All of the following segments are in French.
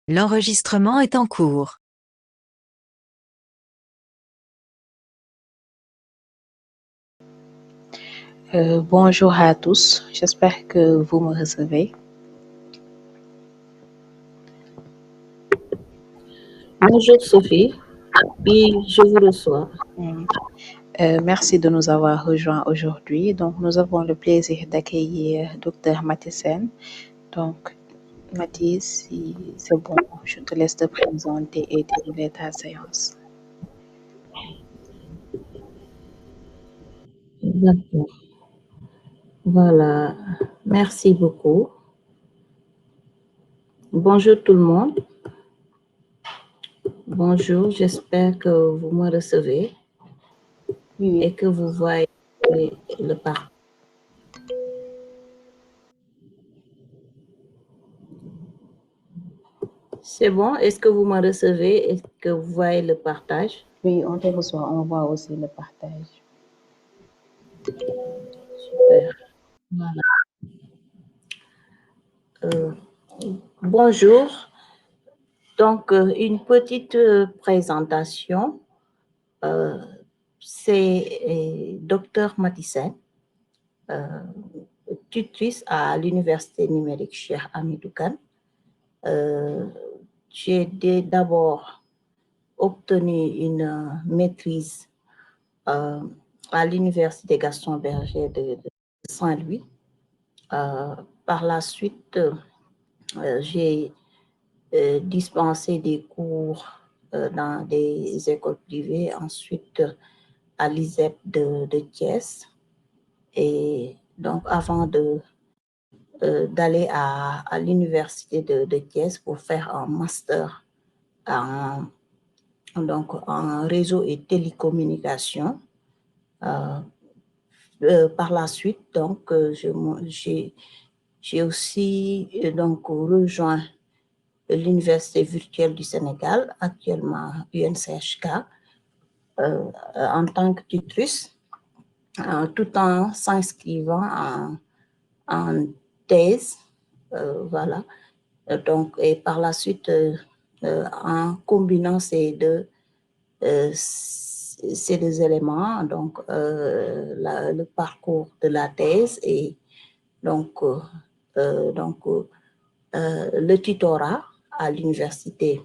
L'enregistrement est en cours. Bonjour à tous, j'espère que vous me recevez. Bonjour Sophie, oui, je vous reçois. Merci de nous avoir rejoints aujourd'hui. Donc, nous avons le plaisir d'accueillir Dr Mathisen. Donc, Mathis, si c'est bon, je te laisse te présenter et dérouler ta séance. D'accord. Voilà, merci beaucoup. Bonjour tout le monde. Bonjour, j'espère que vous me recevez et que vous voyez le parcours. C'est bon? Est-ce que vous me recevez? Est-ce que vous voyez le partage? Oui, on te reçoit, on voit aussi le partage. Super. Voilà. Bonjour. Donc, une petite présentation. C'est Dr Mathisen, tutrice à l'Université numérique Cheikh Hamidou Kane. J'ai d'abord obtenu une maîtrise à l'Université Gaston Berger de Saint-Louis. Par la suite, j'ai dispensé des cours dans des écoles privées, ensuite à l'ISEP de Thiès. Et donc, avant d'aller à l'université de Thiès pour faire un master en réseau et télécommunications. Par la suite, donc, j'ai aussi rejoint l'Université virtuelle du Sénégal, actuellement UNCHK, en tant que tutrice, tout en s'inscrivant en thèse. Voilà. Donc, et par la suite, en combinant ces deux éléments, donc le parcours de la thèse et le tutorat à l'université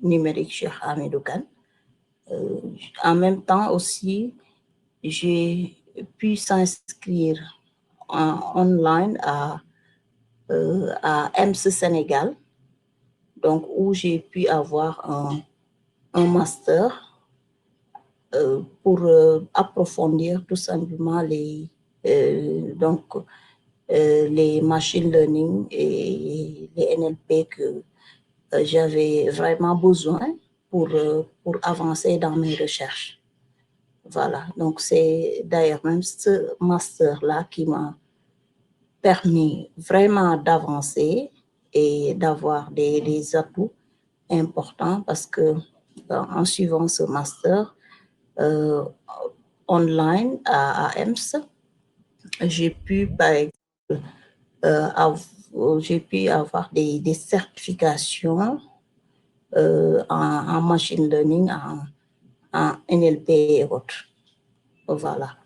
numérique Cheikh Hamidou Kane. En même temps aussi, j'ai pu s'inscrire online à EMS Sénégal, donc où j'ai pu avoir un master pour approfondir tout simplement les machine learning et les NLP que j'avais vraiment besoin pour avancer dans mes recherches. Voilà, donc c'est d'ailleurs même ce master-là qui m'a permis vraiment d'avancer et d'avoir des atouts importants parce que en suivant ce master online à EMS, j'ai pu, par exemple, j'ai pu avoir des certifications en machine learning, en NLP et autres. Voilà.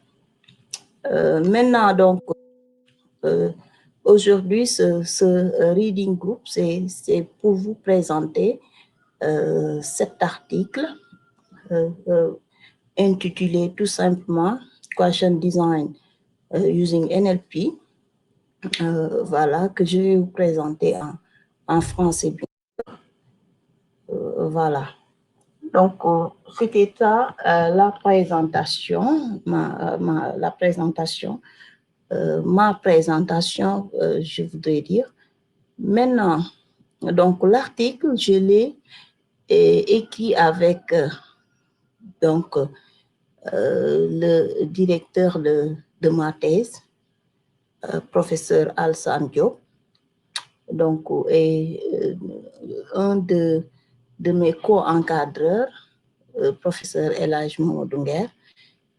Maintenant, donc, aujourd'hui, ce reading group, c'est pour vous présenter cet article intitulé tout simplement Question Design using NLP. Voilà, que je vais vous présenter en français. Voilà. Donc, c'était ça, la présentation, ma présentation, je voudrais dire. Maintenant, donc, l'article, je l'ai écrit avec le directeur de ma thèse, professeur Alsan Diop, donc, et un de mes co-encadreurs, professeur Elhadj Mamadou Nguer,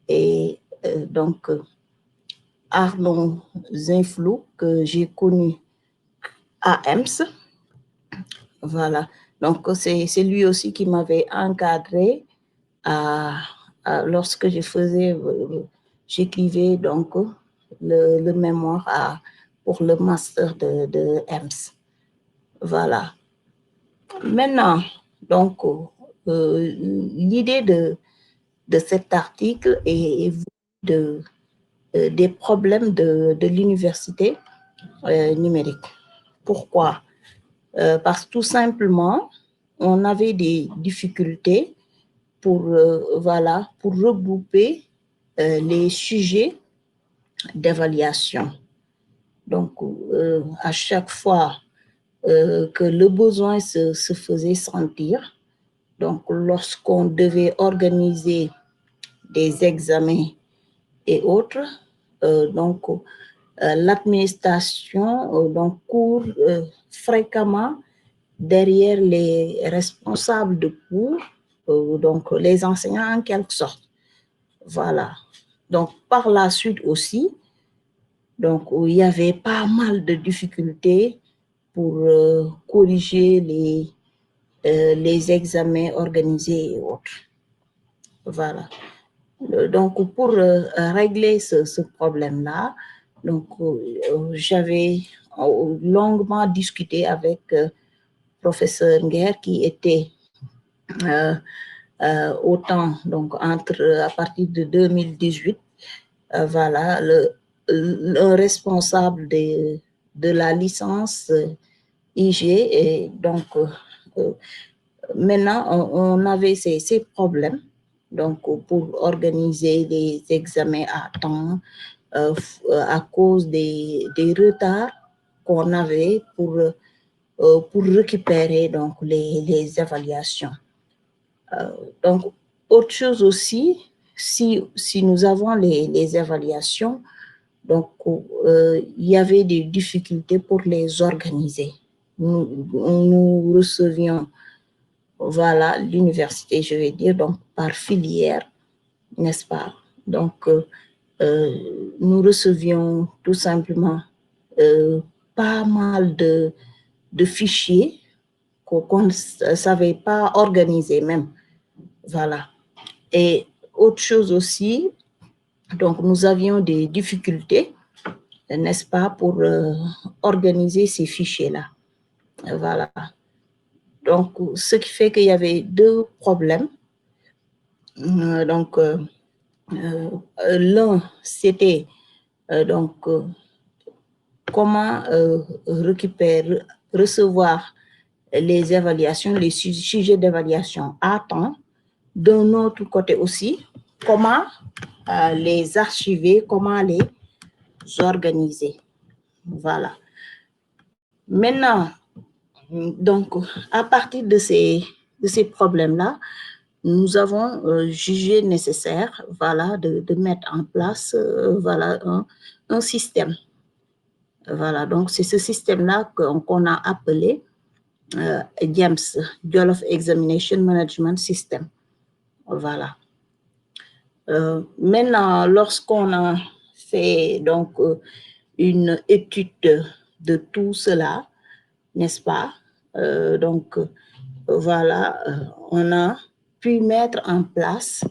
et donc Arnaud Zinflou, que j'ai connu à EMS, Voilà. Donc, c'est lui aussi qui m'avait encadré lorsque j'écrivais donc le mémoire pour le master de EMS. Voilà. Maintenant, donc, l'idée de cet article est des problèmes de l'université numérique. Pourquoi? Parce que tout simplement, on avait des difficultés pour regrouper les sujets d'évaluation. Donc, à chaque fois que le besoin se faisait sentir, donc lorsqu'on devait organiser des examens et autres, l'administration court fréquemment derrière les responsables de cours, donc les enseignants en quelque sorte. Voilà. Donc, par la suite aussi, donc, il y avait pas mal de difficultés pour corriger les examens organisés et autres. Voilà. Donc, pour régler ce problème-là, donc, j'avais longuement discuté avec professeur Nguer qui était autant, donc à partir de 2018, voilà, le responsable de la licence IG. Et donc, maintenant, on avait ces problèmes donc, pour organiser les examens à temps à cause des retards qu'on avait pour récupérer donc, les évaluations. Donc, autre chose aussi, si nous avons les évaluations, donc il y avait des difficultés pour les organiser. Nous recevions, voilà, l'université, je vais dire, donc par filière, n'est-ce pas? Donc, nous recevions tout simplement pas mal de fichiers qu'on ne savait pas organiser même. Voilà. Et autre chose aussi, donc nous avions des difficultés, n'est-ce pas, pour organiser ces fichiers-là. Voilà. Donc, ce qui fait qu'il y avait deux problèmes. Donc, l'un, c'était comment recevoir les évaluations, les sujets d'évaluation à temps. D'un autre côté aussi, comment les archiver, comment les organiser. Voilà. Maintenant, donc, à partir de ces problèmes-là, nous avons jugé nécessaire, voilà, de mettre en place, voilà, un système. Voilà, donc c'est ce système-là qu'on a appelé JEMS, Jollof Examination Management System. Voilà. Maintenant, lorsqu'on a fait donc une étude de tout cela, n'est-ce pas? Donc, voilà, on a pu mettre en place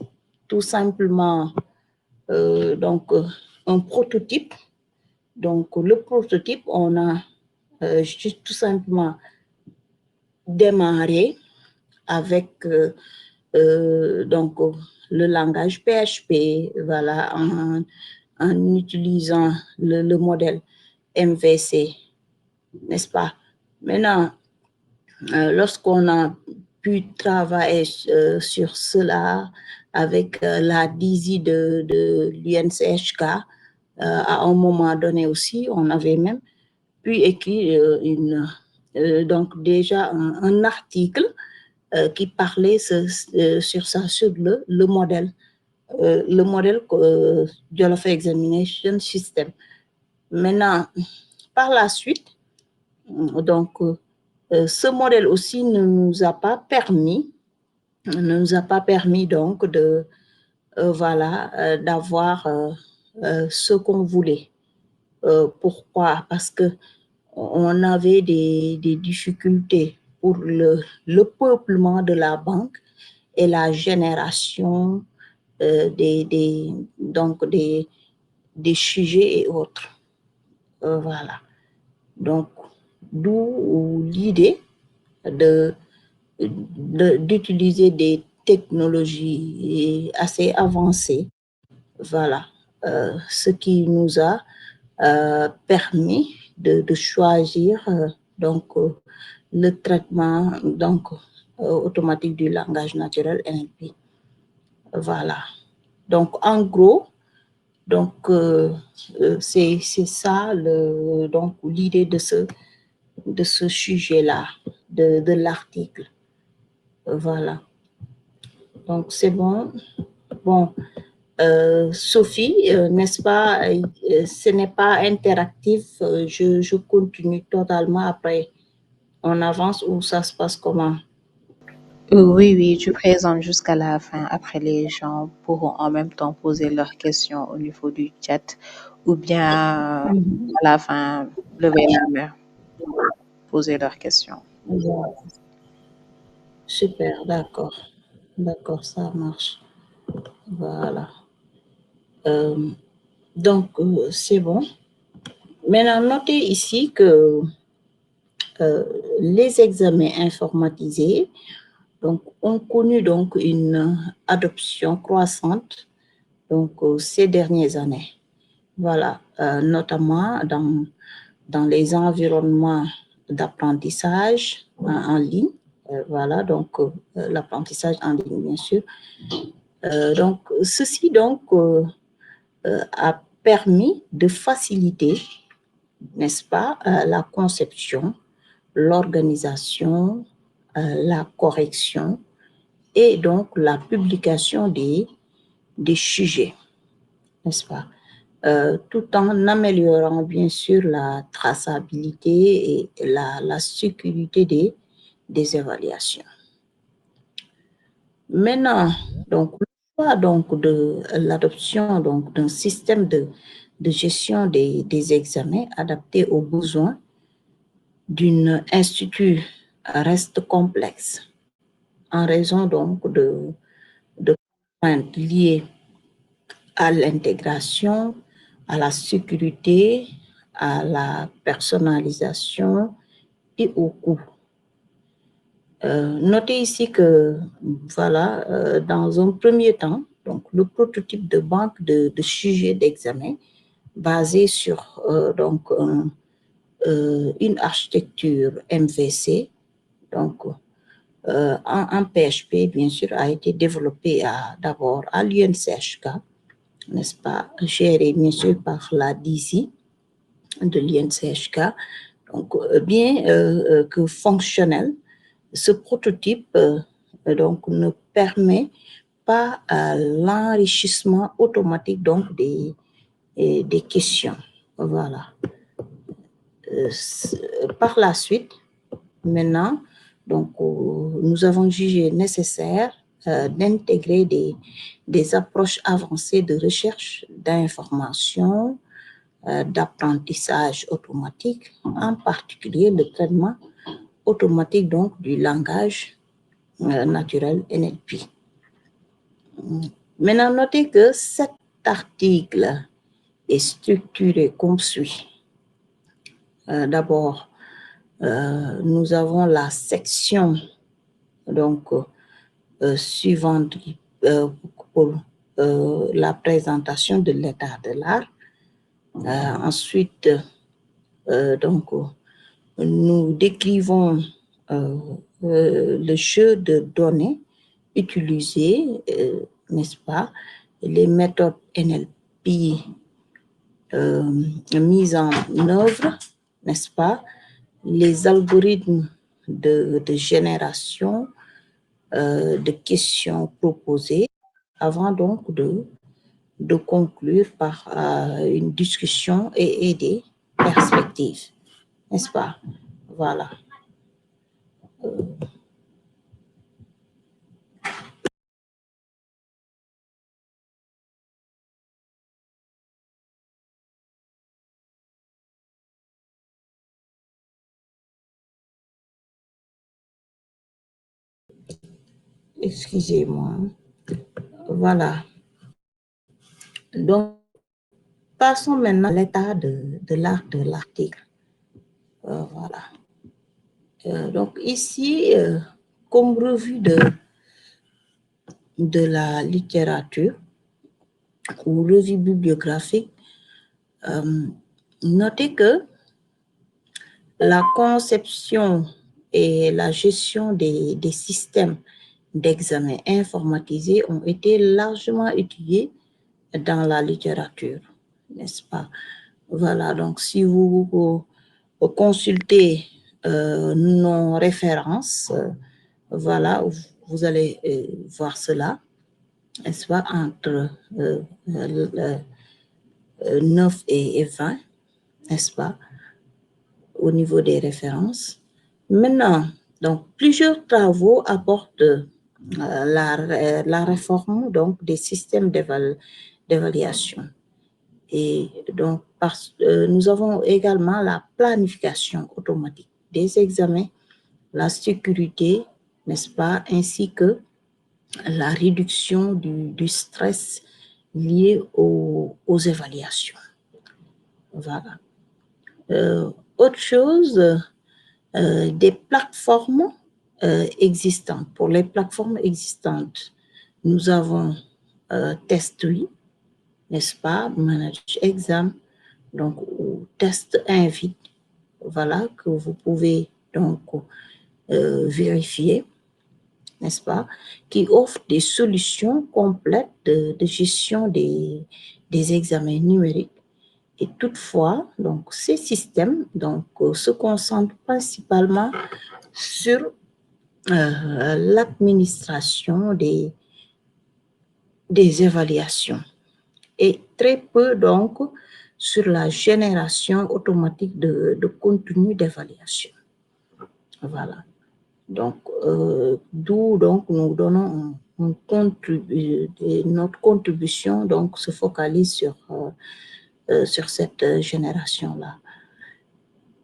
tout simplement donc un prototype. Donc, le prototype, on a juste tout simplement démarré avec donc le langage PHP, voilà, en utilisant le modèle MVC, n'est-ce pas? Maintenant, lorsqu'on a pu travailler sur cela avec la DISI de l'UNCHK, à un moment donné aussi, on avait même pu écrire donc déjà un article qui parlait sur ça, sur le modèle Jollof Examination System. Maintenant, par la suite, donc, ce modèle aussi ne nous a pas permis donc de voilà, d'avoir ce qu'on voulait. Pourquoi? Parce que on avait des difficultés pour le peuplement de la banque et la génération donc des sujets et autres. Voilà. Donc, d'où l'idée d'utiliser des technologies assez avancées. Voilà. Ce qui nous a permis de choisir donc le traitement donc automatique du langage naturel NLP. Voilà. Donc en gros, donc c'est ça donc l'idée de ce sujet-là, de l'article. Voilà. Donc c'est bon. Bon, Sophie, n'est-ce pas, ce n'est pas interactif, je continue totalement après. On avance ou ça se passe comment? Oui, oui, tu présentes jusqu'à la fin. Après, les gens pourront en même temps poser leurs questions au niveau du chat ou bien à la fin lever la main, poser leurs questions. Voilà. Super, d'accord. D'accord, ça marche. Voilà. Donc, c'est bon. Maintenant, notez ici que les examens informatisés donc, ont connu donc une adoption croissante donc, ces dernières années. Voilà, notamment dans les environnements d'apprentissage en ligne. Voilà, donc l'apprentissage en ligne, bien sûr. Donc, ceci donc a permis de faciliter, n'est-ce pas, la conception, l'organisation, la correction et donc la publication des sujets, n'est-ce pas? Tout en améliorant bien sûr la traçabilité et la sécurité des évaluations. Maintenant, donc, le choix donc, de l'adoption d'un système de gestion des examens adapté aux besoins d'un institut reste complexe en raison donc de contraintes liées à l'intégration, à la sécurité, à la personnalisation et au coût. Notez ici que, voilà, dans un premier temps, donc, le prototype de banque de sujets d'examen basé sur donc, une architecture MVC, donc en PHP, bien sûr, a été développé d'abord à l'UNCHK, n'est-ce pas, géré bien sûr par la DC de l'UNCHK, donc bien que fonctionnel. Ce prototype donc, ne permet pas l'enrichissement automatique donc, des questions. Voilà. Par la suite, maintenant, donc, nous avons jugé nécessaire d'intégrer des approches avancées de recherche d'informations, d'apprentissage automatique, en particulier le traitement automatique donc, du langage naturel NLP. Maintenant, notez que cet article est structuré comme suit. D'abord, nous avons la section donc, suivante pour la présentation de l'état de l'art. Ensuite, donc, nous décrivons le jeu de données utilisées, n'est-ce pas, les méthodes NLP mises en œuvre, n'est-ce pas, les algorithmes de génération de questions proposées, avant donc de conclure par une discussion et des perspectives, n'est-ce pas? Voilà. Excusez-moi. Voilà. Donc, passons maintenant à l'état de l'article. Voilà. Donc, ici, comme revue de la littérature ou revue bibliographique, notez que la conception et la gestion des systèmes d'examen informatisés ont été largement étudiés dans la littérature, n'est-ce pas? Voilà, donc si vous consultez nos références, voilà, vous allez voir cela, n'est-ce pas, entre 9 et 20, n'est-ce pas, au niveau des références. Maintenant, donc, plusieurs travaux apportent la réforme donc, des systèmes d'évaluation. Et donc, nous avons également la planification automatique des examens, la sécurité, n'est-ce pas, ainsi que la réduction du stress lié aux évaluations. Voilà. Autre chose, des plateformes existantes. Pour les plateformes existantes, nous avons Test3, n'est-ce pas, Manage Exam, donc ou Test Invite, voilà, que vous pouvez donc vérifier, n'est-ce pas, qui offre des solutions complètes de gestion des examens numériques. Et toutefois, donc, ces systèmes donc, se concentrent principalement sur l'administration des évaluations et très peu donc sur la génération automatique de contenu d'évaluation. Voilà. Donc, d'où donc nous donnons notre contribution donc se focalise sur cette génération-là.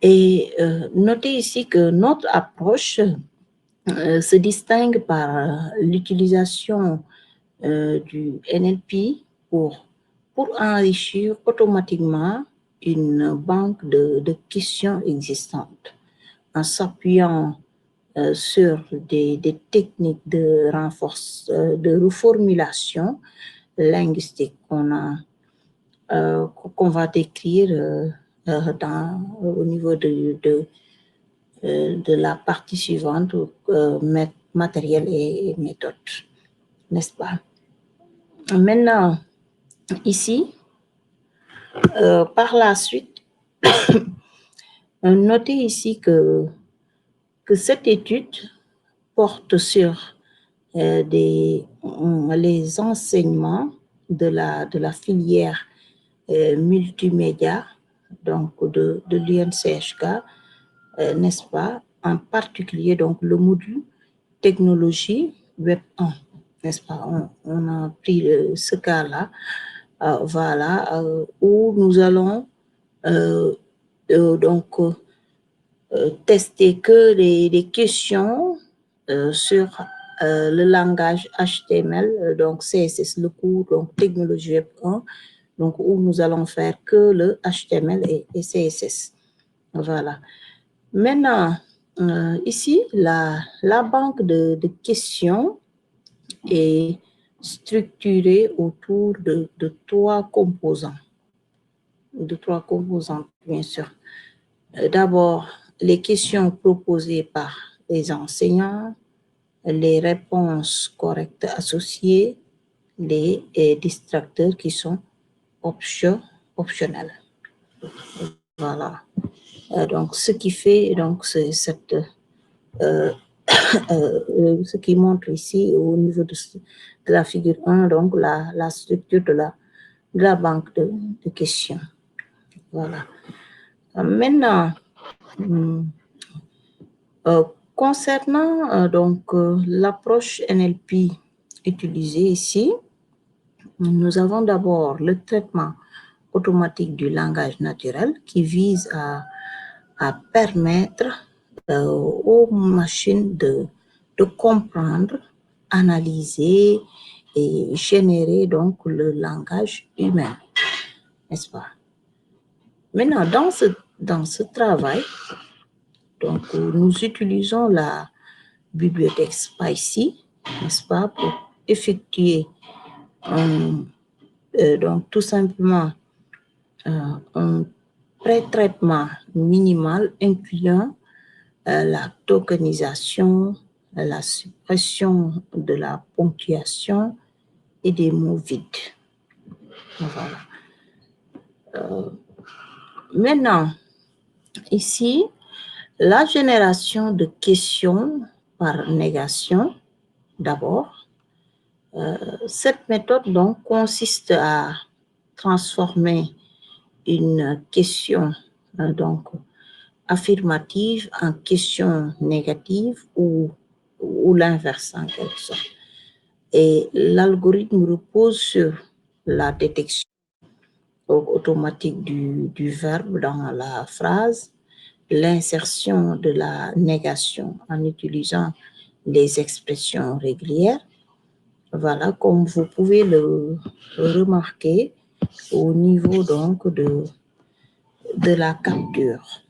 Et notez ici que notre approche se distingue par l'utilisation du NLP pour enrichir automatiquement une banque de questions existantes en s'appuyant sur des techniques de reformulation linguistique qu'on va décrire au niveau de la partie suivante, matériel et méthode, n'est-ce pas? Maintenant, ici, par la suite, notez ici que cette étude porte sur les enseignements de la filière multimédia, donc de l'INCHK, n'est-ce pas, en particulier donc le module technologie Web 1, n'est-ce pas, on a pris ce cas-là, voilà, où nous allons donc tester que les questions sur le langage HTML, donc CSS, le cours, donc technologie Web 1, donc où nous allons faire que le HTML et CSS. Voilà. Maintenant, ici, la banque de questions est structurée autour de trois composants. De trois composants, bien sûr. D'abord, les questions proposées par les enseignants, les réponses correctes associées, les distracteurs qui sont optionnels. Voilà. Donc, ce qui fait, donc, c'est cette... ce qui montre ici au niveau de la figure 1, donc la structure de la banque de questions. Voilà. Maintenant, concernant donc l'approche NLP utilisée ici, nous avons d'abord le traitement automatique du langage naturel qui vise à permettre aux machines de comprendre analyser et générer donc le langage humain, n'est-ce pas? Maintenant, dans ce travail, donc, nous utilisons la bibliothèque Spicy, n'est-ce pas, pour effectuer donc tout simplement un pré-traitement minimal incluant la tokenisation, la suppression de la ponctuation et des mots vides. Voilà. Maintenant, ici, la génération de questions par négation, d'abord. Cette méthode donc consiste à transformer une question donc affirmative en question négative ou l'inverse en quelque sorte. Et l'algorithme repose sur la détection automatique du verbe dans la phrase, l'insertion de la négation en utilisant les expressions régulières. Voilà, comme vous pouvez le remarquer au niveau donc de la capture.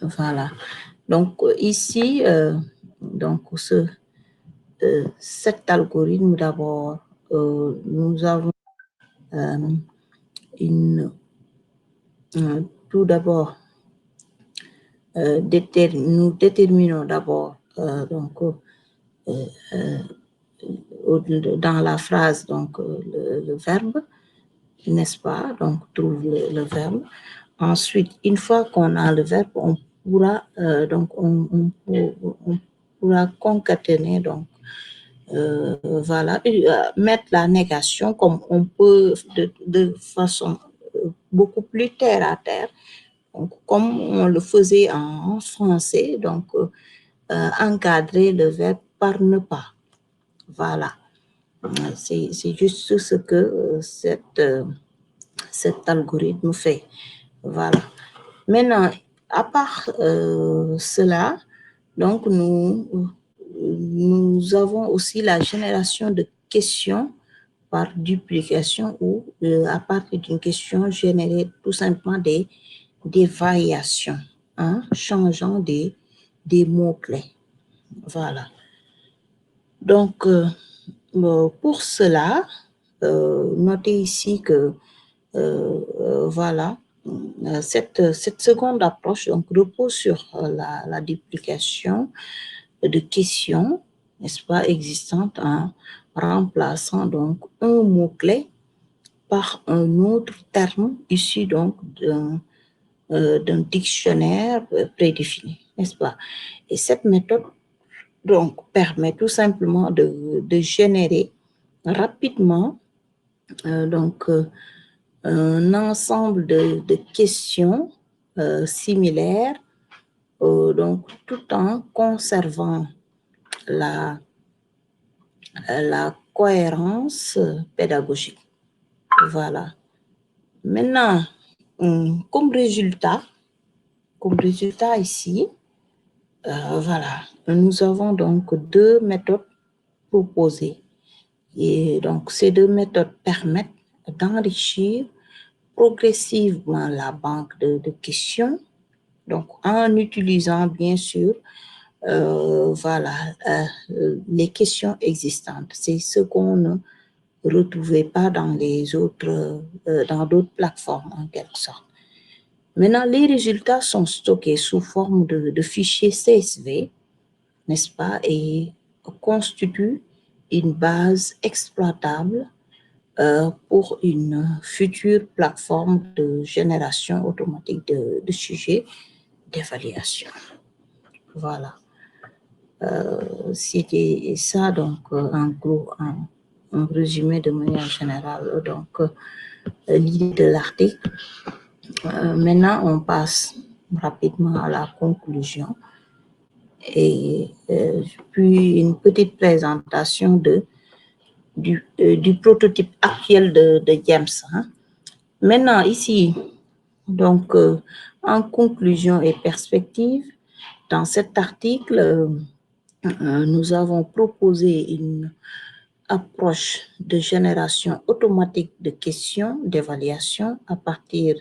Voilà. Donc ici, donc cet algorithme d'abord, nous avons tout d'abord, nous déterminons d'abord donc dans la phrase donc le verbe, n'est-ce pas? Donc trouve le verbe. Ensuite, une fois qu'on a le verbe, on pourra donc on pourra concaténer donc voilà, mettre la négation comme on peut de façon beaucoup plus terre à terre, donc, comme on le faisait en français, donc encadrer le verbe par ne pas. Voilà, c'est juste ce que cet algorithme fait. Voilà. Maintenant, à part cela, donc nous avons aussi la génération de questions par duplication ou à partir d'une question générer tout simplement des variations, hein, changeant des mots-clés. Voilà. Donc, pour cela, notez ici que voilà, cette seconde approche donc, repose sur la duplication de questions, n'est-ce pas, existantes en remplaçant donc un mot-clé par un autre terme issu donc d'un dictionnaire prédéfini, n'est-ce pas? Et cette méthode donc permet tout simplement de générer rapidement donc un ensemble de questions similaires, donc tout en conservant la cohérence pédagogique. Voilà. Maintenant, comme résultat ici, voilà, nous avons donc deux méthodes proposées. Et donc, ces deux méthodes permettent d'enrichir progressivement la banque de questions, donc en utilisant bien sûr voilà, les questions existantes. C'est ce qu'on ne retrouvait pas dans les autres, dans d'autres plateformes en quelque sorte. Maintenant, les résultats sont stockés sous forme de fichiers CSV, n'est-ce pas, et constituent une base exploitable pour une future plateforme de génération automatique de sujets d'évaluation. Voilà. C'était ça, donc, en gros, en résumé de manière générale, donc, l'idée de l'article. Maintenant, on passe rapidement à la conclusion et puis une petite présentation du prototype actuel de James. Hein. Maintenant, ici, donc, en conclusion et perspective, dans cet article, nous avons proposé une approche de génération automatique de questions d'évaluation à partir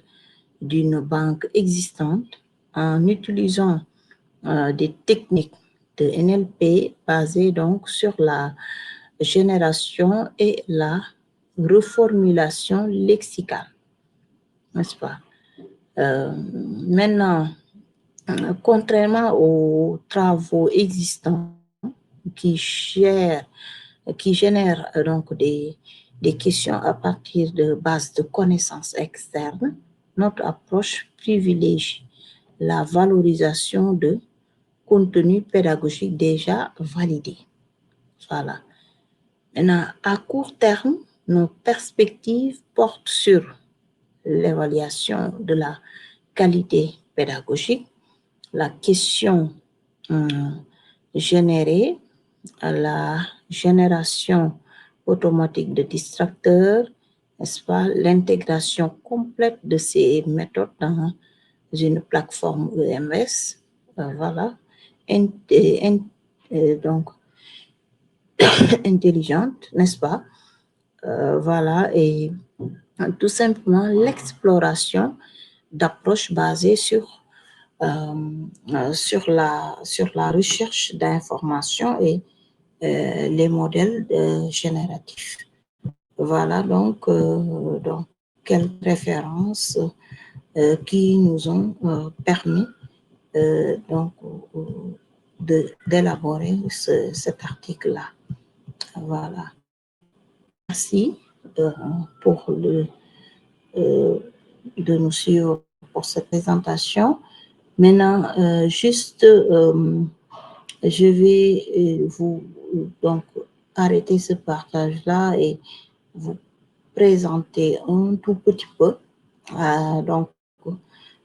d'une banque existante en utilisant des techniques de NLP basées donc sur la génération et la reformulation lexicale, n'est-ce pas? Maintenant, contrairement aux travaux existants qui génèrent donc des questions à partir de bases de connaissances externes, notre approche privilégie la valorisation de contenus pédagogiques déjà validés. Voilà. Maintenant, à court terme, nos perspectives portent sur l'évaluation de la qualité pédagogique, la question générée, la génération automatique de distracteurs, n'est-ce pas, l'intégration complète de ces méthodes dans une plateforme EMS, voilà, donc intelligente, n'est-ce pas, voilà, et tout simplement l'exploration d'approches basées sur la recherche d'informations et les modèles génératifs. Voilà donc quelques références qui nous ont permis donc d'élaborer cet article-là. Voilà. Merci de nous suivre pour cette présentation. Maintenant, juste, je vais vous donc arrêter ce partage-là et vous présenter un tout petit peu donc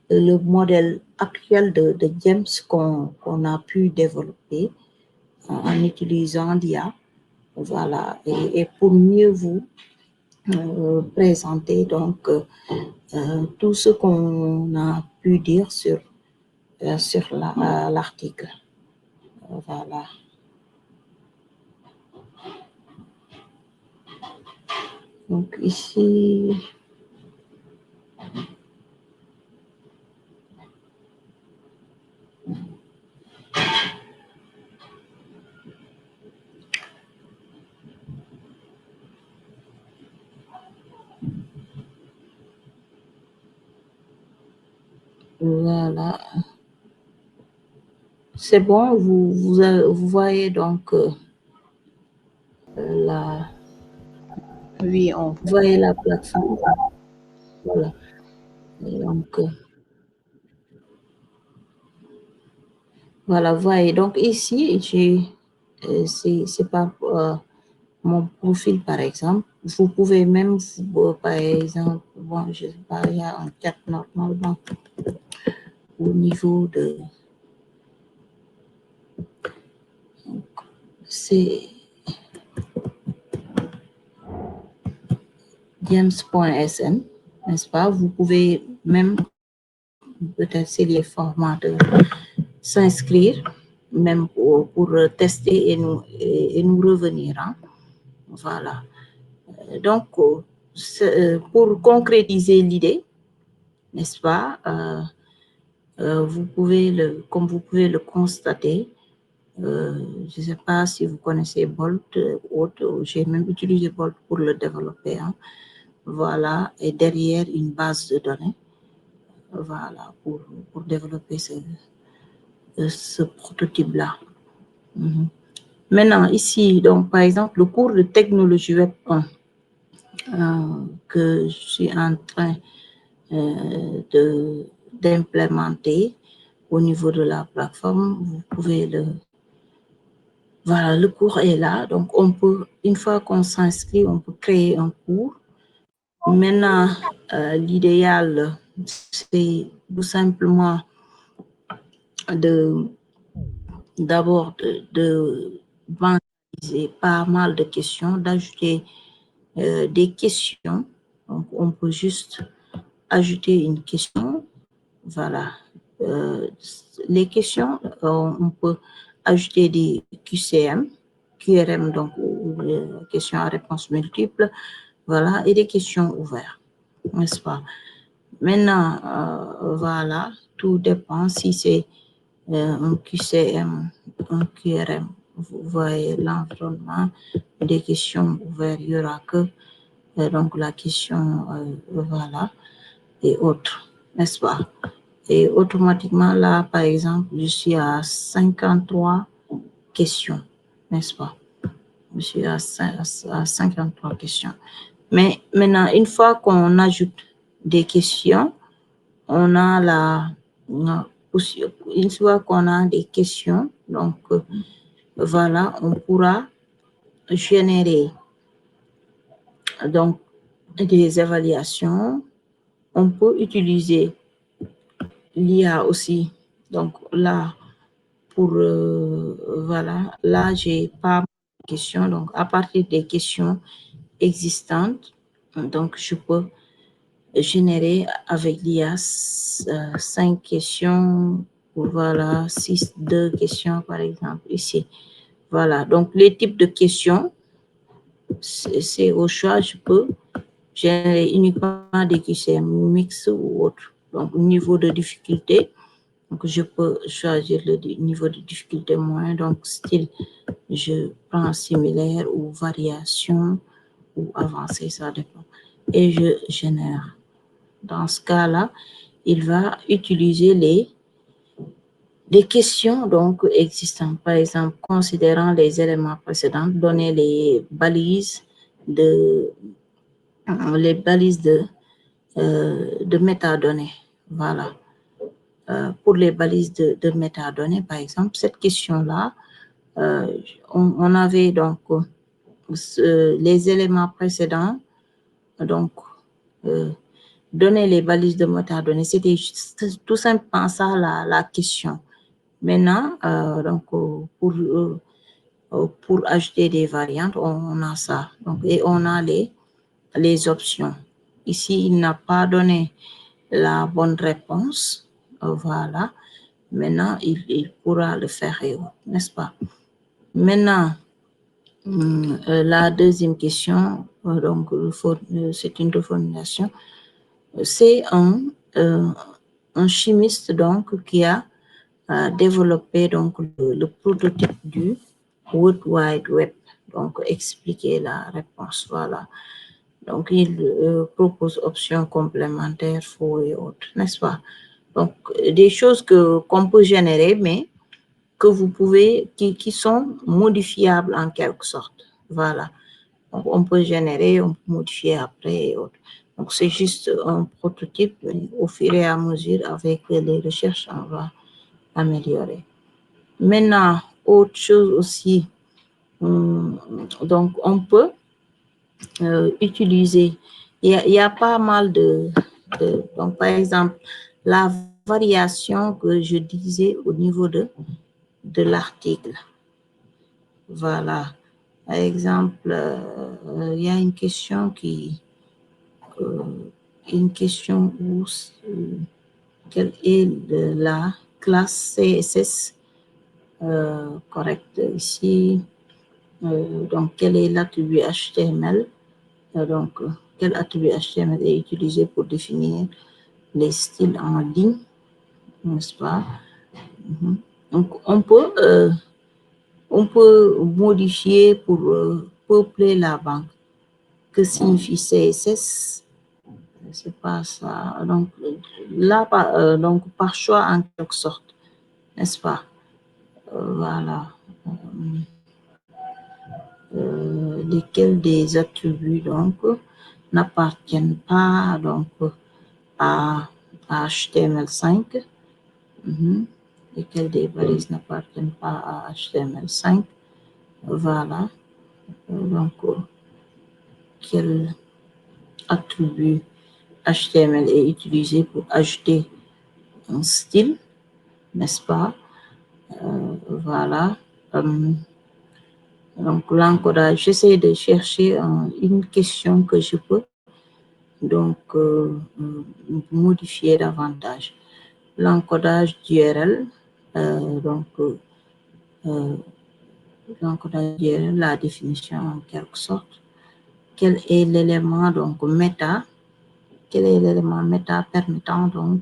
le modèle actuel de James qu'on a pu développer en utilisant l'IA. Voilà, et pour mieux vous présenter donc tout ce qu'on a pu dire sur l'article. Voilà. Donc ici, voilà. C'est bon, vous voyez donc Oui, vous voyez la plateforme. Voilà. Et donc, voilà, vous voyez. Donc ici, c'est pas mon profil, par exemple. Vous pouvez même, par exemple, bon, je sais pas, il y a un chat normalement au niveau de... C'est james.sn, n'est-ce pas? Vous pouvez même, peut-être c'est les formats de s'inscrire, même pour tester et nous revenir. Hein? Voilà. Donc, pour concrétiser l'idée, n'est-ce pas, vous pouvez comme vous pouvez le constater, je ne sais pas si vous connaissez Bolt ou autre, j'ai même utilisé Bolt pour le développer. Hein. Voilà, et derrière une base de données, voilà, pour développer ce prototype-là. Maintenant, ici, donc, par exemple, le cours de technologie web 1 que je suis en train d'implémenter au niveau de la plateforme, vous pouvez voilà, le cours est là. Donc, on peut, une fois qu'on s'inscrit, on peut créer un cours. Maintenant, l'idéal, c'est tout simplement d'abord de banaliser pas mal de questions, d'ajouter des questions. Donc, on peut juste ajouter une question. Voilà. Les questions, on peut ajouter des QRM, donc questions à réponse multiple, voilà, et des questions ouvertes, n'est-ce pas? Maintenant, voilà, tout dépend si c'est un QCM, un QRM. Vous voyez l'environnement des questions ouvertes, il n'y aura que donc la question, voilà, et autres, n'est-ce pas? Et automatiquement, là, par exemple, je suis à 53 questions, n'est-ce pas? Je suis à 53 questions. Mais maintenant, une fois qu'on ajoute des questions, on a une fois qu'on a des questions, donc voilà, on pourra générer donc des évaluations. On peut utiliser l'IA aussi. Donc là, pour voilà, là j'ai pas de questions. Donc à partir des questions existantes, donc je peux générer avec l'IA 5 questions, voilà, 2 questions par exemple ici. Voilà, donc les types de questions, c'est au choix, je peux générer uniquement des questions mixtes ou autres. Donc niveau de difficulté, donc je peux choisir le niveau de difficulté moyen, donc style, je prends similaire ou variation ou avancé, ça dépend. Et je génère. Dans ce cas-là, il va utiliser les questions donc existantes. Par exemple, considérant les éléments précédents, donner les balises de métadonnées. Voilà. Pour les balises de métadonnées, par exemple, cette question-là, on avait donc les éléments précédents, donc donner les balises de métadonnées, c'était tout simplement ça la question. Maintenant, donc pour ajouter des variantes, on a ça. Donc, et on a les options. Ici, il n'a pas donné la bonne réponse. Voilà. Maintenant, il pourra le faire, n'est-ce pas? Maintenant, la deuxième question, donc c'est une reformulation. C'est un chimiste donc qui a développé donc le prototype du World Wide Web. Donc expliquer la réponse, voilà. Donc il propose options complémentaires, faux et autres, n'est-ce pas? Donc des choses qu'on peut générer, mais que vous pouvez, qui sont modifiables en quelque sorte, voilà. Donc, on peut générer, on peut modifier après et autres. Donc, c'est juste un prototype. Au fur et à mesure, avec les recherches, on va améliorer. Maintenant, autre chose aussi, donc on peut utiliser, il y a pas mal donc par exemple, la variation que je disais au niveau de l'article. Voilà. Par exemple, il y a une question où quelle est la classe CSS correcte ici. Donc, quel est l'attribut HTML? Donc, quel attribut HTML est utilisé pour définir les styles en ligne, n'est-ce pas? Donc, on peut modifier pour peupler la banque. Que signifie CSS? C'est pas ça. Donc, là, donc, par choix en quelque sorte, n'est-ce pas? Voilà. Lesquels des attributs donc n'appartiennent pas donc à HTML5. Lesquels des balises n'appartiennent pas à HTML5. Voilà. Donc, quel attribut HTML est utilisé pour ajouter un style, n'est-ce pas? Voilà. Donc, l'encodage, j'essaie de chercher une question que je peux donc modifier davantage. L'encodage d'URL, donc donc la définition en quelque sorte. Quel est l'élément donc méta? Quel est l'élément méta permettant donc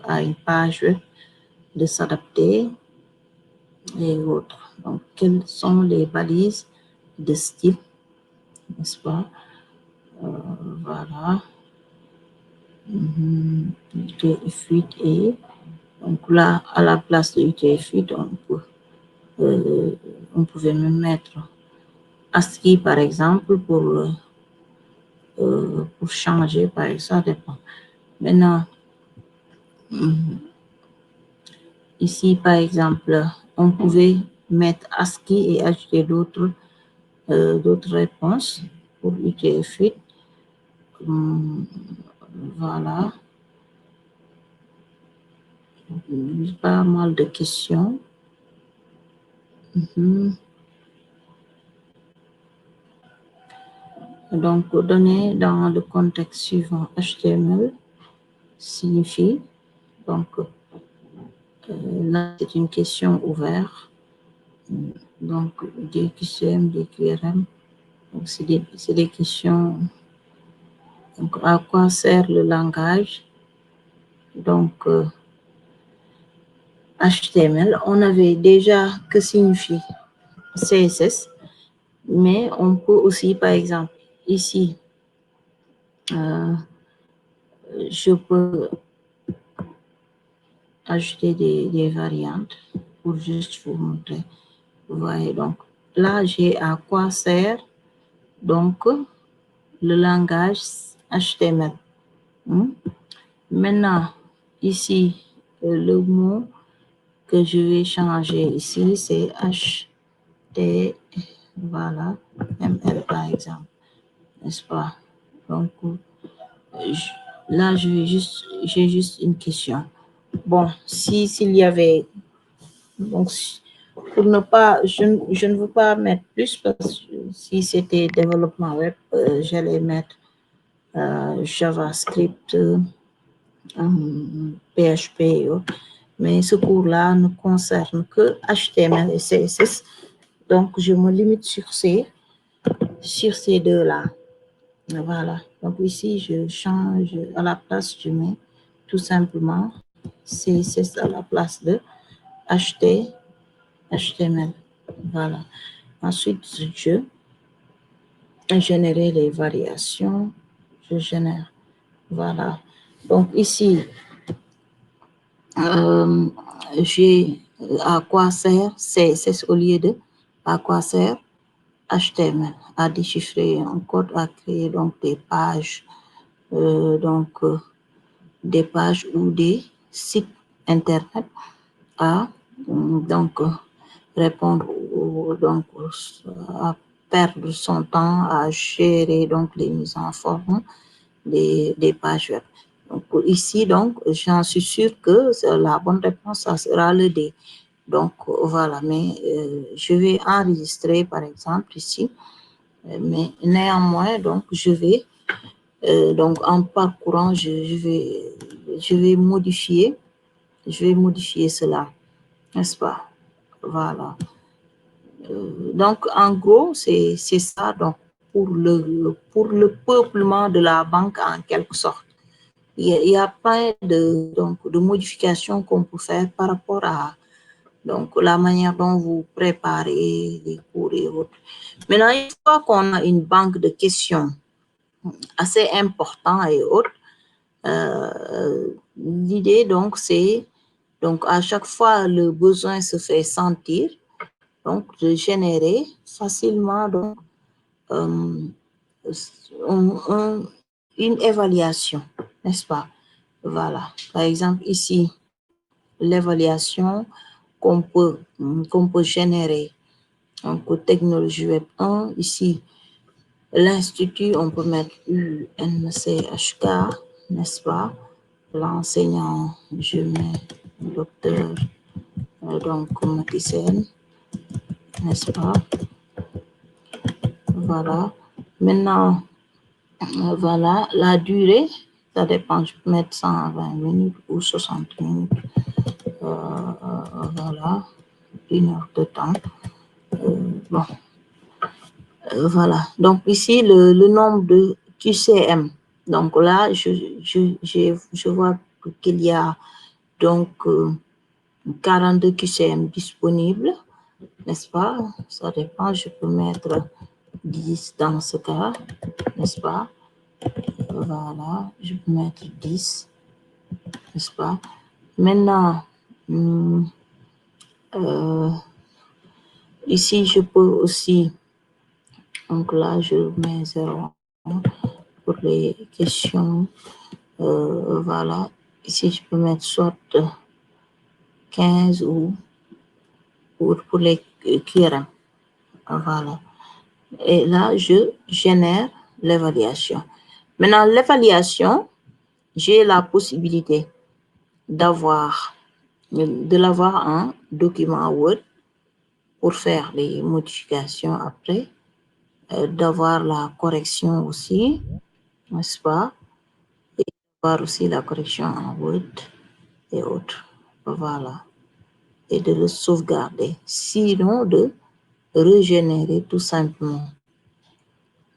à une page web de s'adapter et autres. Donc, quelles sont les balises de style, n'est-ce pas? Voilà. UTF-8 et donc là, à la place de UTF-8, on pouvait même mettre ASCII par exemple pour changer, par exemple, ça dépend. Maintenant, ici par exemple, on pouvait mettre ASCII et ajouter d'autres réponses pour UTF-8. Voilà. Pas mal de questions. Donc, donner dans le contexte suivant HTML signifie, donc, là, c'est une question ouverte. Donc, DQCM, DQRM, donc c'est des questions. Donc, à quoi sert le langage? Donc, HTML, on avait déjà que signifie CSS, mais on peut aussi, par exemple, ici, je peux ajouter des variantes pour juste vous montrer. Vous voyez, donc, là, j'ai à quoi sert, donc, le langage HTML. Maintenant, ici, le mot que je vais changer ici, c'est HT, voilà, ML par exemple, n'est-ce pas? Donc, là, j'ai juste une question. Bon, s'il y avait, donc, pour ne pas, je ne veux pas mettre plus parce que si c'était développement web, j'allais mettre JavaScript, PHP et autres. Mais ce cours-là ne concerne que HTML et CSS. Donc, je me limite sur ces deux-là. Voilà. Donc, ici, je change à la place, je mets tout simplement CSS à la place de HTML. Voilà. Ensuite, je génère les variations. Je génère. Voilà. Donc, ici, j'ai à quoi sert CSS au lieu de à quoi sert HTML, à déchiffrer un code, à créer donc des pages, des pages ou des sites internet, à donc répondre donc à perdre son temps à gérer donc les mises en forme des pages web. Donc ici, donc, j'en suis sûre que la bonne réponse, ça sera le D. Donc voilà, mais je vais enregistrer par exemple ici, mais néanmoins, donc je vais, donc en parcourant, je vais modifier cela, n'est-ce pas? Voilà. Donc en gros, c'est ça, donc pour le peuplement de la banque en quelque sorte. Il n'y a pas de modification qu'on peut faire par rapport à donc, la manière dont vous préparez les cours et autres. Maintenant, une fois qu'on a une banque de questions assez importante et autres, l'idée, donc, c'est, donc, à chaque fois, le besoin se fait sentir, donc, de générer facilement, donc, une évaluation, n'est-ce pas? Voilà. Par exemple, ici, l'évaluation qu'on peut générer. Donc, technologie web 1, ici, l'institut, on peut mettre UNCHK, n'est-ce pas? L'enseignant, je mets docteur, donc, Matisen, n'est-ce pas? Voilà. Maintenant, voilà, la durée, ça dépend, je peux mettre 120 minutes ou 60 minutes. voilà, 1 heure de temps. Bon, voilà. Donc ici, le nombre de QCM. Donc là, je vois qu'il y a donc 42 QCM disponibles, n'est-ce pas? Ça dépend, je peux mettre 10 dans ce cas, n'est-ce pas? Voilà, je peux mettre 10, n'est-ce pas? Maintenant, ici, je peux aussi, donc là, je mets 0 pour les questions. Voilà, ici, je peux mettre soit 15 ou pour les QRM. Voilà. Et là, je génère l'évaluation. Maintenant, l'évaluation, j'ai la possibilité de l'avoir en document Word pour faire les modifications après, d'avoir la correction aussi, n'est-ce pas? Et d'avoir aussi la correction en Word et autres. Voilà. Et de le sauvegarder. Sinon, de régénérer tout simplement.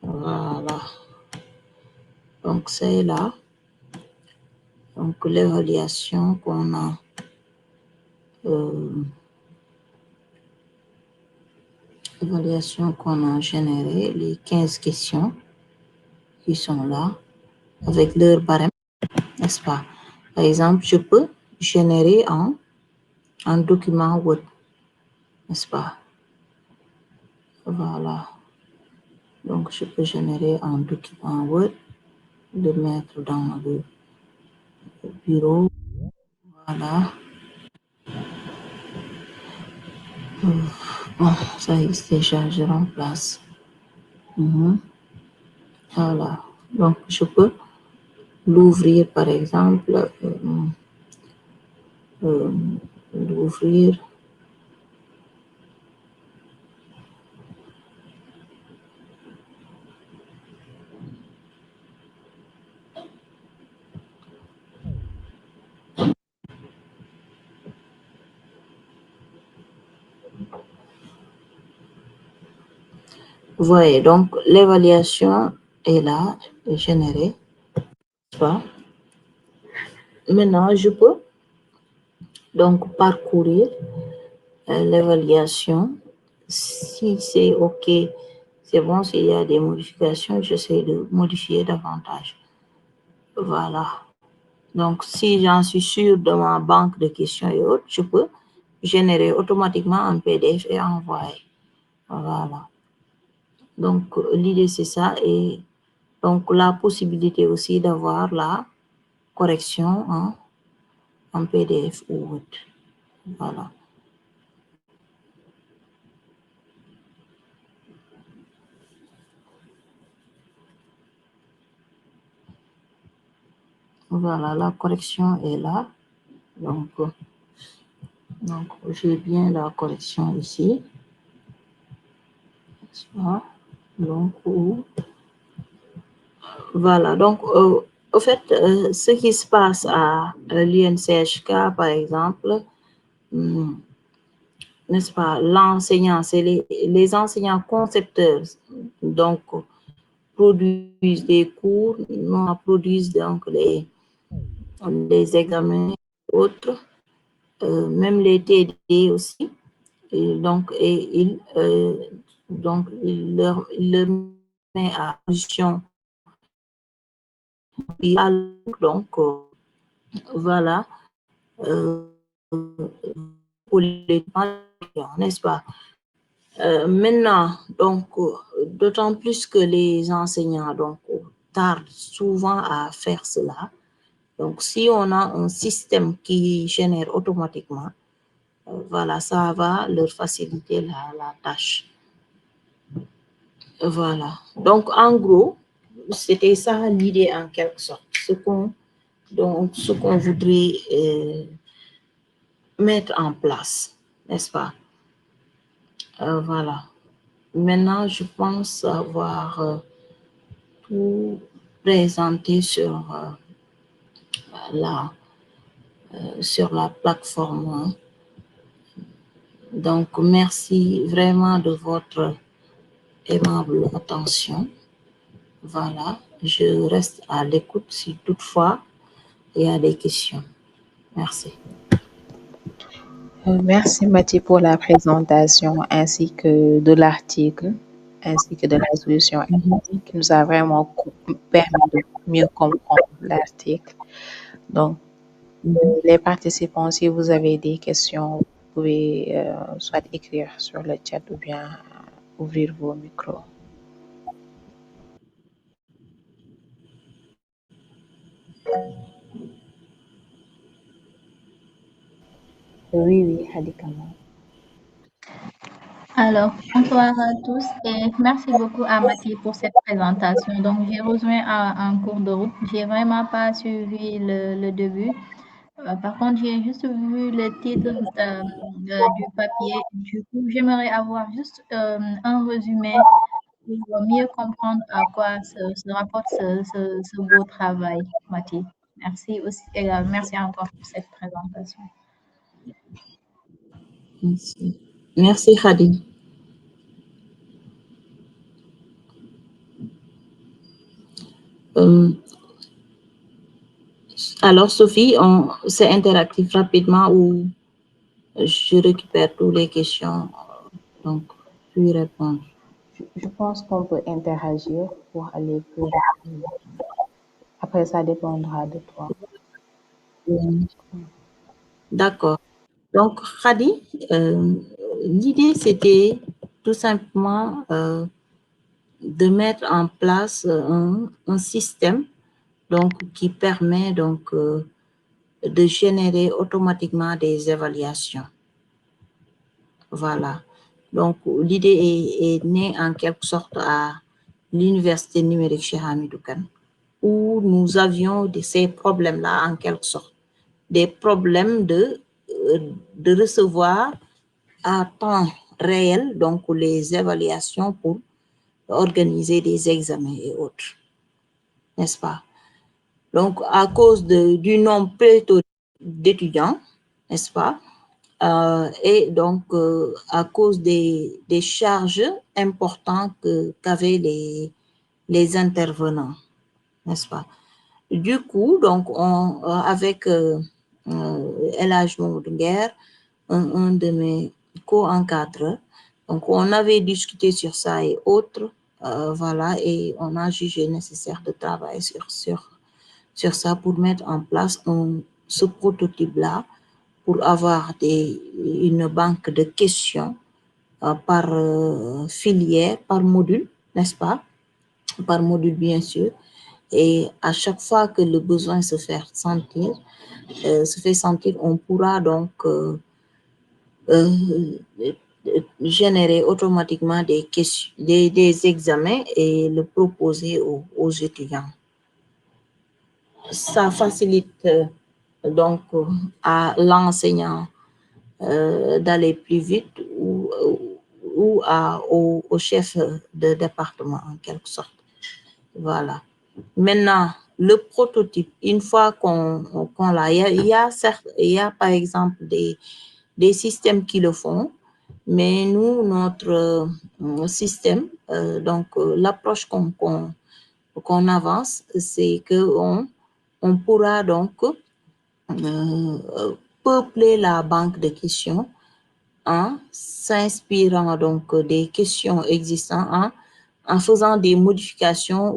Voilà. Donc, c'est là. Donc, l'évaluation qu'on a générée, les 15 questions qui sont là, avec leur barème, n'est-ce pas? Par exemple, je peux générer en document Word, n'est-ce pas? Voilà. Donc, je peux générer en document Word, le mettre dans le bureau. Voilà. Bon, ça existe déjà, je remplace. Voilà. Donc, je peux l'ouvrir, par exemple, l'ouvrir. Vous voyez, donc l'évaluation est là, générée. Maintenant, je peux donc parcourir l'évaluation. Si c'est OK, c'est bon. S'il y a des modifications, j'essaie de modifier davantage. Voilà. Donc, si j'en suis sûre de ma banque de questions et autres, je peux générer automatiquement un PDF et envoyer. Voilà. Donc, l'idée, c'est ça. Et donc, la possibilité aussi d'avoir la correction en PDF ou Word. Voilà. Voilà, la correction est là. Donc j'ai bien la correction ici. Donc, voilà. Donc, au fait, ce qui se passe à l'UNCHK, par exemple, n'est-ce pas, l'enseignant, c'est les enseignants concepteurs, donc, produisent des cours, nous produisent donc les examens et autres, même les TD aussi. Et donc, il le met à position. Donc, voilà, pour les n'est-ce pas? Maintenant, donc, d'autant plus que les enseignants donc, tardent souvent à faire cela. Donc, si on a un système qui génère automatiquement, voilà, ça va leur faciliter la tâche. Voilà. Donc, en gros, c'était ça l'idée en quelque sorte. Ce qu'on voudrait mettre en place, n'est-ce pas? Voilà. Maintenant, je pense avoir tout présenté sur la plateforme Donc, merci vraiment de votre aimable attention. Voilà, je reste à l'écoute si toutefois il y a des questions. Merci. Merci Mathieu pour la présentation ainsi que de l'article, ainsi que de la solution qui nous a vraiment permis de mieux comprendre l'article. Donc, les participants, si vous avez des questions, vous pouvez soit écrire sur le chat ou bien ouvrir vos micros. Oui, Hadikama. Alors, bonsoir à tous et merci beaucoup à Mathie pour cette présentation. Donc, j'ai rejoint un cours de route. J'ai vraiment pas suivi le début. Par contre, j'ai juste vu le titre du papier. Du coup, j'aimerais avoir juste un résumé pour mieux comprendre à quoi se rapporte ce beau travail, Mathie. Merci aussi, merci encore pour cette présentation. Merci. Merci, Khadi. Alors, Sophie, c'est interactif rapidement ou je récupère toutes les questions, donc puis répondre. Je pense qu'on peut interagir pour aller plus rapidement. Après, ça dépendra de toi. D'accord. Donc, Khadi, l'idée, c'était tout simplement de mettre en place un système donc, qui permet donc, de générer automatiquement des évaluations. Voilà. Donc, l'idée est née en quelque sorte à l'Université numérique Cheikh Hamidou Kane, où nous avions ces problèmes-là en quelque sorte. Des problèmes de recevoir à temps réel donc les évaluations pour organiser des examens et autres. N'est-ce pas? Donc, à cause du nombre pléthorique d'étudiants, n'est-ce pas? Et donc, à cause des charges importantes qu'avaient les intervenants, n'est-ce pas? Du coup, donc, avec El Hadj Mamadou Nguer, un de mes co-encadreurs, donc on avait discuté sur ça et autres, voilà, et on a jugé nécessaire de travailler sur ça pour mettre en place ce prototype-là, pour avoir une banque de questions par filière, par module, n'est-ce pas? Par module, bien sûr. Et à chaque fois que le besoin se fait sentir, on pourra donc générer automatiquement des questions, des examens et le proposer aux étudiants. Ça facilite donc à l'enseignant d'aller plus vite ou au chef de département en quelque sorte. Voilà. Maintenant, le prototype, une fois qu'on l'a, il y a par exemple des systèmes qui le font, mais nous, notre système, donc l'approche qu'on avance, c'est qu'on pourra donc peupler la banque de questions en s'inspirant donc des questions existantes, en faisant des modifications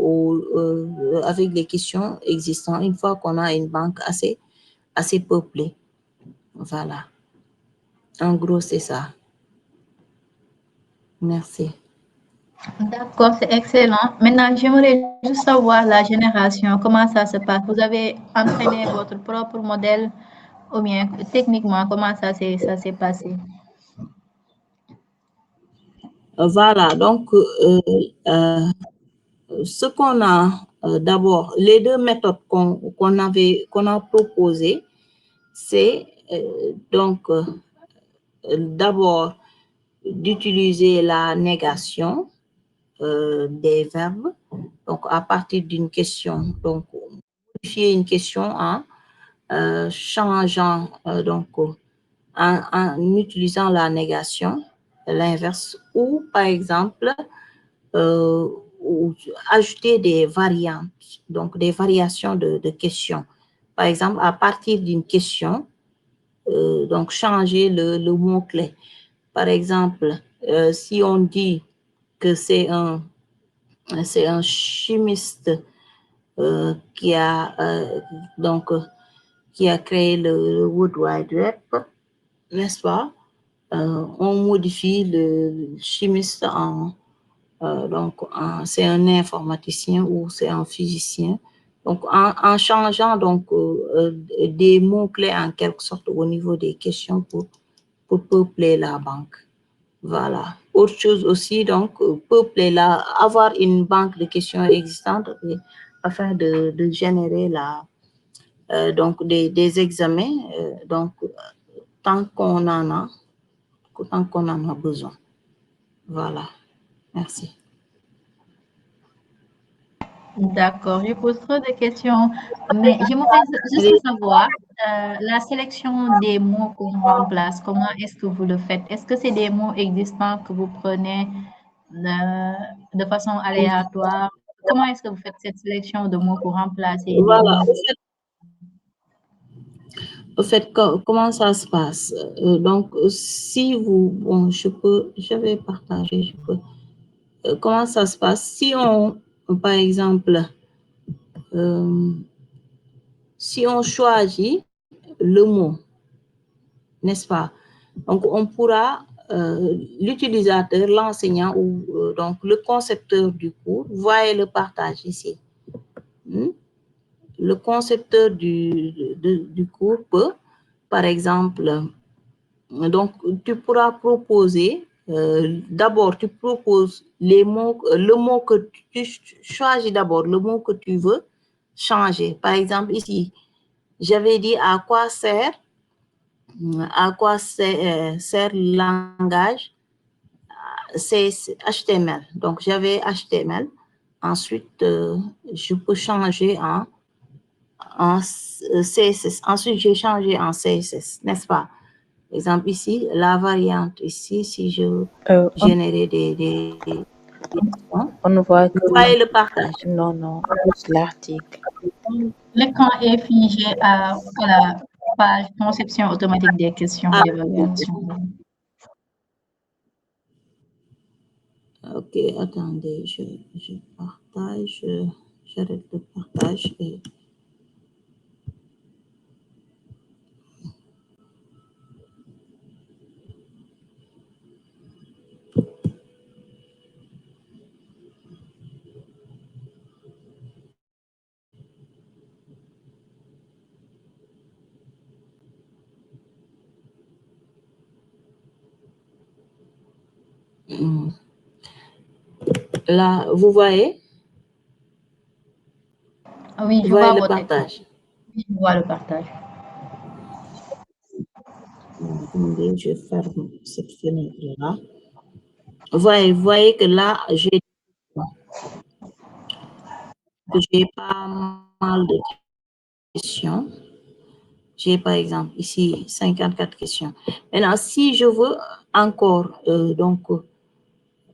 avec les questions existantes, une fois qu'on a une banque assez peuplée. Voilà. En gros, c'est ça. Merci. D'accord, c'est excellent. Maintenant, j'aimerais juste savoir la génération, comment ça se passe. Vous avez entraîné votre propre modèle ou bien techniquement, comment ça s'est passé? Voilà, donc ce qu'on a d'abord, les deux méthodes qu'on a proposées, c'est donc d'abord d'utiliser la négation des verbes, donc à partir d'une question, donc modifier une question en changeant donc en utilisant la négation, l'inverse, ou par exemple, ou ajouter des variantes, donc des variations de questions. Par exemple, à partir d'une question, donc changer le mot-clé. Par exemple, si on dit que c'est un chimiste qui a qui a créé le World Wide Web, n'est-ce pas? On modifie le chimiste en c'est un informaticien ou c'est un physicien. Donc, en changeant donc des mots-clés en quelque sorte au niveau des questions pour peupler la banque. Voilà. Autre chose aussi, donc, peupler avoir une banque de questions existantes afin de générer donc des examens, donc, tant qu'on en a besoin. Voilà. Merci. D'accord, je pose trop de questions, mais j'aimerais juste savoir la sélection des mots qu'on remplace, comment est-ce que vous le faites? Est-ce que c'est des mots existants que vous prenez de façon aléatoire? Comment est-ce que vous faites cette sélection de mots pour remplacer des Voilà. mots? Au fait, comment ça se passe? Donc, si vous, bon, je vais partager, je peux. Comment ça se passe? Si par exemple, si on choisit le mot, n'est-ce pas? Donc, on pourra, l'utilisateur, l'enseignant ou donc le concepteur du cours, voyez le partage ici. Le concepteur du cours peut, par exemple, donc tu pourras proposer, d'abord tu proposes les mots, le mot que tu choisis d'abord, le mot que tu veux changer. Par exemple, ici, j'avais dit à quoi sert le langage, c'est HTML. Donc, j'avais HTML. Ensuite, je peux changer en CSS. Ensuite, j'ai changé en CSS, n'est-ce pas? Par exemple, ici, la variante, ici, si je générais des on voit que... Vous voyez le partage? Non, juste l'article. L'écran est figé à la page conception automatique des questions d'évaluation. Ok, attendez, je partage, j'arrête le partage et... Là, vous voyez? Oui, Vous je voyez vois le votre écran. partage? Oui, je vois le partage. Attendez, je ferme cette fenêtre-là. Vous voyez que là, j'ai pas mal de questions. J'ai par exemple ici 54 questions. Maintenant, si je veux encore,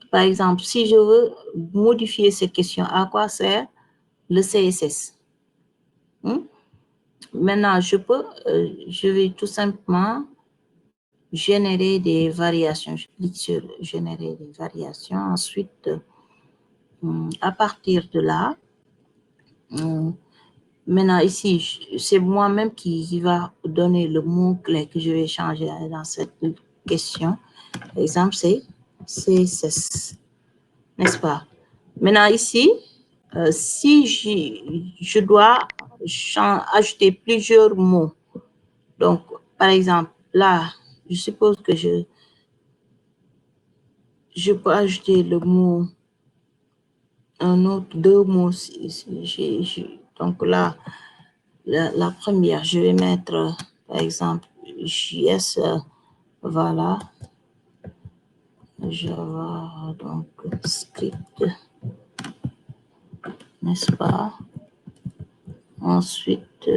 par exemple, si je veux modifier ces questions, à quoi sert le CSS? Maintenant, je vais tout simplement générer des variations. Je clique sur générer des variations. Ensuite, à partir de là, maintenant ici, c'est moi-même qui va donner le mot-clé que je vais changer dans cette question. Par exemple, c'est CSS, n'est-ce pas? Maintenant ici, si je dois ajouter plusieurs mots, donc par exemple, là, je suppose que je peux ajouter le mot, deux mots. Donc là, la première, je vais mettre, par exemple, JS, voilà, Java, donc script, n'est-ce pas? Ensuite,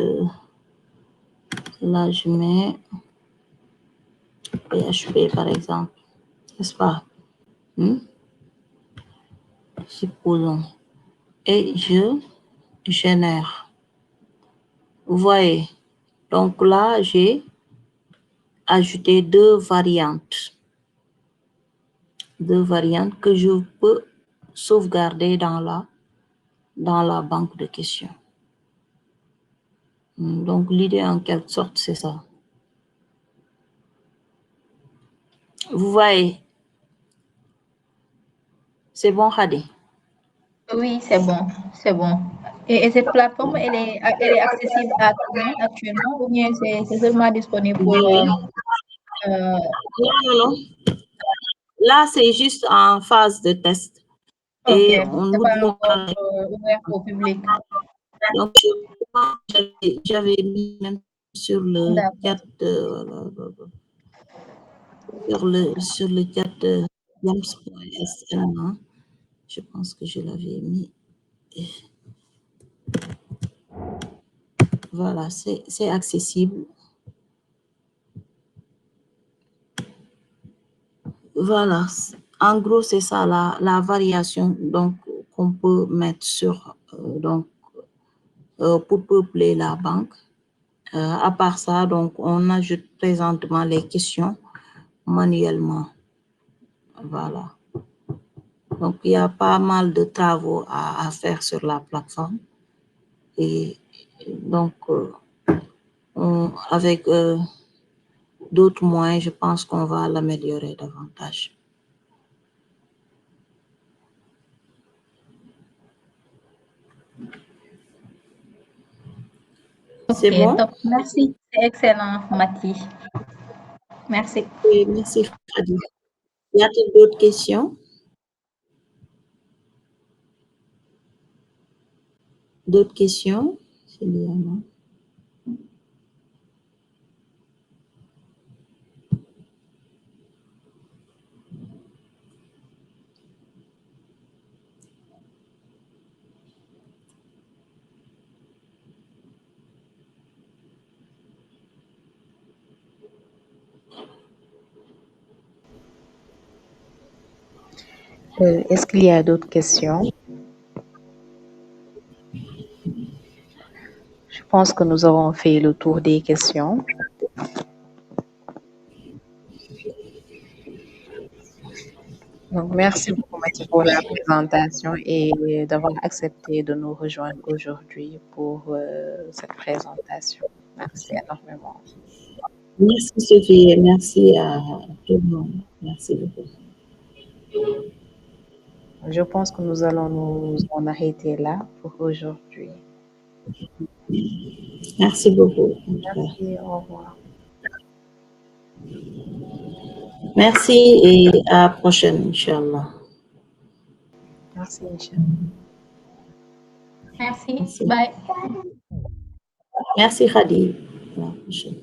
là, je mets PHP par exemple, n'est-ce pas? Supposons. Et je génère. Vous voyez? Donc là, j'ai ajouté deux variantes que je peux sauvegarder dans la banque de questions. Donc l'idée en quelque sorte, c'est ça. Vous voyez? C'est bon, Khady? Oui, c'est bon, c'est bon. Et cette plateforme, elle est accessible à tout le monde actuellement ou bien c'est seulement disponible pour... Non. Là, c'est juste en phase de test. Ok, Et on c'est nous pas demande... encore ouvert au public. Donc, j'avais mis même sur le chat sur le chat de yams.sn. Je pense que je l'avais mis. Voilà, c'est accessible. Voilà, en gros, c'est ça la variation donc qu'on peut mettre sur pour peupler la banque. À part ça, donc on ajoute présentement les questions manuellement. Voilà. Donc il y a pas mal de travaux à faire sur la plateforme et donc avec d'autres moyens, je pense qu'on va l'améliorer davantage. C'est bon? Top. Merci, c'est excellent, Mathis. Merci. Oui, merci, Fadi. Y a-t-il d'autres questions? D'autres questions? Est-ce qu'il y a d'autres questions? Je pense que nous avons fait le tour des questions. Donc, merci beaucoup, Mathieu, pour la présentation et d'avoir accepté de nous rejoindre aujourd'hui pour cette présentation. Merci énormément. Merci, Sophie, et merci à tout le monde. Merci beaucoup. Je pense que nous allons nous en arrêter là pour aujourd'hui. Merci beaucoup. Merci, au revoir. Merci et à la prochaine, Inch'Allah. Merci, Inch'Allah. Merci. Bye. Merci, Khadi. À la prochaine.